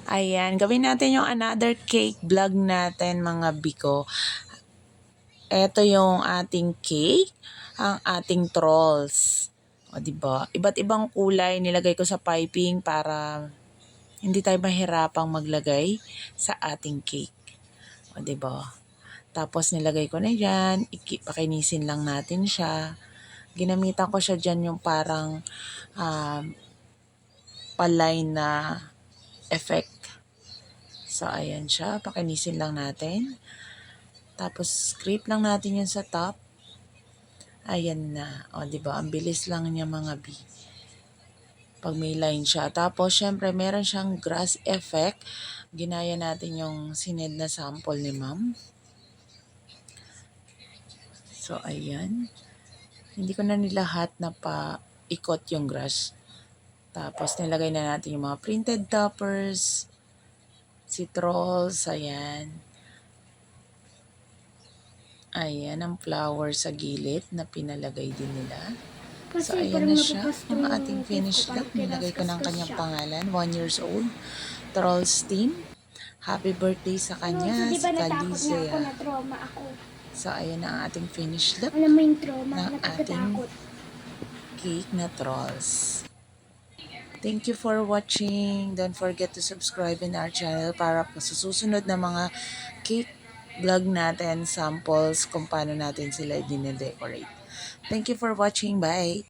Ayan, gawin natin yung another cake vlog natin mga biko. Ito yung ating cake, ang ating trolls. O diba? Iba't ibang kulay nilagay ko sa piping para hindi tayo mahirapang maglagay sa ating cake. O diba? Tapos nilagay ko na dyan, pakinisin lang natin siya. Ginamitan ko siya dyan yung parang palay na effect. So, ayan siya. Pakinisin lang natin. Tapos, scrape lang natin yan sa top. Ayan na. O, diba? Ang bilis lang niya mga B. Pag may line siya. Tapos, syempre, meron siyang grass effect. Ginaya natin yung sined na sample ni ma'am. So, ayan. Hindi ko na nilahat na pa-ikot yung grass. Tapos, nilagay na natin yung mga printed toppers. Si trolls, ayan. Ayan ang flower sa gilid na pinalagay din nila. So, ayan na siya. Ang ating finished look. Nilagay ko ng kanyang pangalan. 1 years old. Trolls team. Happy birthday sa kanya, si Kalizea. So, ayan na ang ating finished look ng ating cake na trolls. Thank you for watching. Don't forget to subscribe in our channel para po sa susunod na mga cake vlog natin, samples kung paano natin sila dine-decorate. Thank you for watching. Bye!